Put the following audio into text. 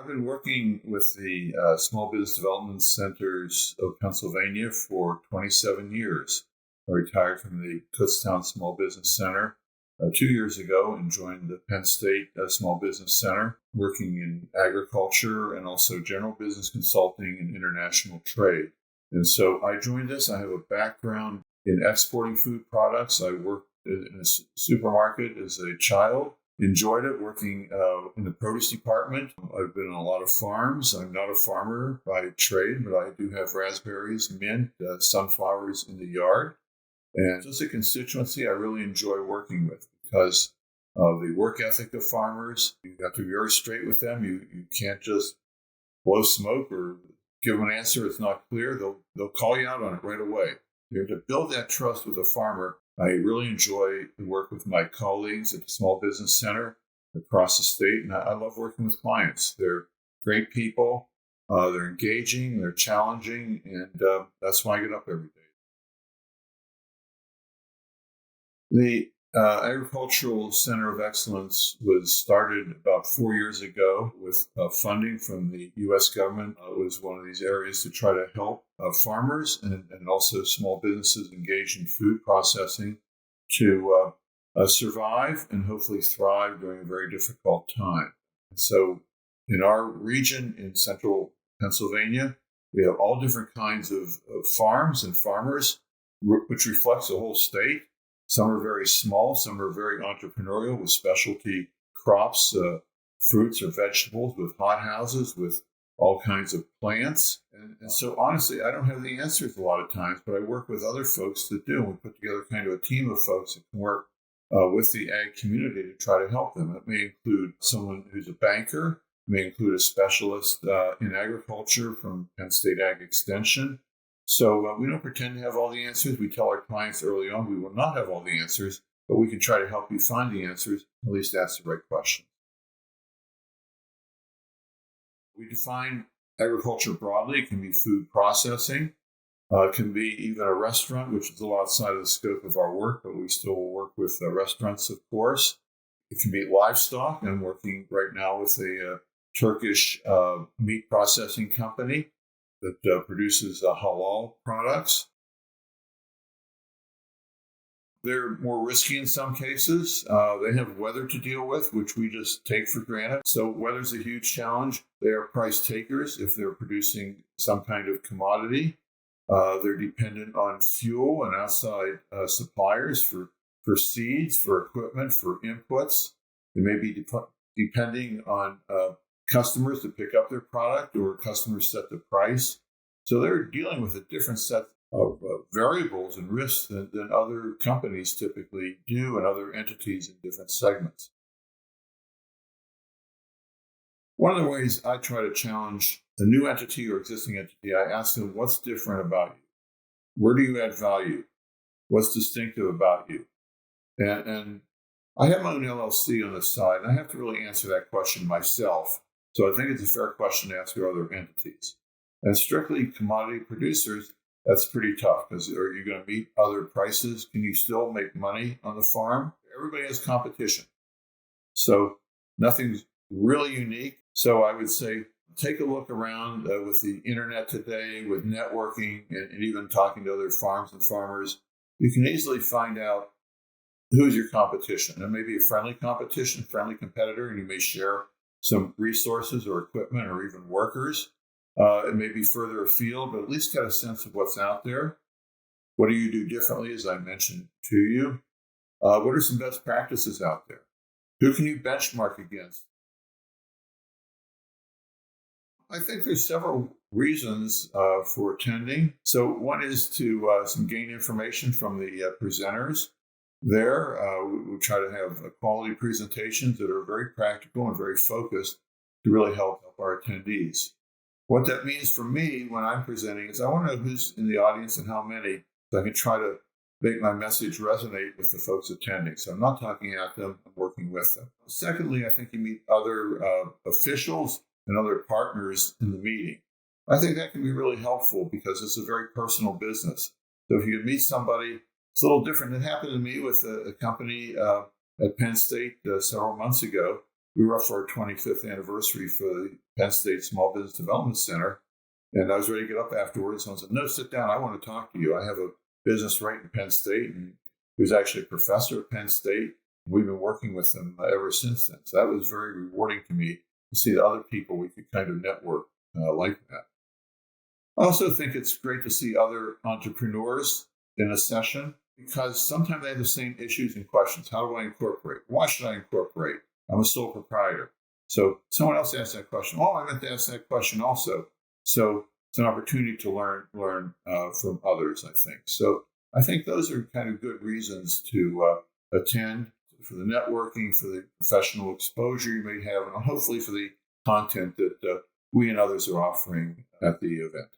I've been working with the Small Business Development Centers of Pennsylvania for 27 years. I retired from the Kutztown Small Business Center 2 years ago and joined the Penn State Small Business Center, working in agriculture and also general business consulting and international trade. And so I joined this. I have a background in exporting food products. I worked in a supermarket as a child. Enjoyed it working in the produce department. I've been on a lot of farms. I'm not a farmer by trade, but I do have raspberries, mint, sunflowers in the yard. And just a constituency I really enjoy working with because of the work ethic of farmers. You have to be very straight with them. You can't just blow smoke or give them an answer that's not clear. They'll call you out on it right away. You have to build that trust with a farmer. I really enjoy the work with my colleagues at the Small Business Center across the state, and I love working with clients. They're great people, they're engaging, they're challenging, and that's why I get up every day. The Agricultural Center of Excellence was started about 4 years ago with funding from the U.S. government. It was one of these areas to try to help farmers and also small businesses engaged in food processing to survive and hopefully thrive during a very difficult time. And so in our region in central Pennsylvania, we have all different kinds of farms and farmers, which reflects the whole state. Some are very small, some are very entrepreneurial with specialty crops, fruits or vegetables, with hothouses, with all kinds of plants. And so honestly, I don't have the answers a lot of times, but I work with other folks that do. We put together kind of a team of folks that can work with the ag community to try to help them. It may include someone who's a banker, it may include a specialist in agriculture from Penn State Ag Extension. So we don't pretend to have all the answers. We tell our clients early on we will not have all the answers, but we can try to help you find the answers, at least ask the right question. We define agriculture broadly. It can be food processing. It can be even a restaurant, which is a lot outside of the scope of our work, but we still work with restaurants, of course. It can be livestock. I'm working right now with a Turkish meat processing company that produces halal products. They're more risky in some cases. They have weather to deal with, which we just take for granted. So weather's a huge challenge. They are price takers if they're producing some kind of commodity. They're dependent on fuel and outside suppliers for seeds, for equipment, for inputs. They may be depending on customers to pick up their product or customers set the price. So they're dealing with a different set of variables and risks than other companies typically do and other entities in different segments. One of the ways I try to challenge a new entity or existing entity, I ask them, what's different about you? Where do you add value? What's distinctive about you? And I have my own LLC on the side, and I have to really answer that question myself. So I think it's a fair question to ask your other entities. And strictly commodity producers, that's pretty tough because are you going to meet other prices? Can you still make money on the farm? Everybody has competition. So nothing's really unique. So I would say take a look around with the internet today, with networking and even talking to other farms and farmers. You can easily find out who's your competition. It may be a friendly competition, friendly competitor, and you may share some resources or equipment or even workers. It may be further afield, but at least get a sense of what's out there. What do you do differently, as I mentioned to you? What are some best practices out there? Who can you benchmark against? I think there's several reasons for attending. So one is to gain information from the presenters there. We try to have quality presentations that are very practical and very focused to really help our attendees. What that means for me when I'm presenting is I want to know who's in the audience and how many, so I can try to make my message resonate with the folks attending. So I'm not talking at them, I'm working with them. Secondly, I think you meet other officials and other partners in the meeting. I think that can be really helpful because it's a very personal business. So if you meet somebody, it's a little different. It happened to me with a company at Penn State several months ago. we were up for our 25th anniversary for the Penn State Small Business Development Center. And I was ready to get up afterwards. And I said, no, sit down. I want to talk to you. I have a business right in Penn State. And he was actually a professor at Penn State. We've been working with him ever since then. So that was very rewarding to me to see that other people we could kind of network like that. I also think it's great to see other entrepreneurs in a session because sometimes they have the same issues and questions. How do I incorporate? Why should I incorporate? I'm a sole proprietor. So someone else asked that question. Oh, I meant to ask that question also. So it's an opportunity to learn from others, I think. So I think those are kind of good reasons to attend, for the networking, for the professional exposure you may have, and hopefully for the content that we and others are offering at the event.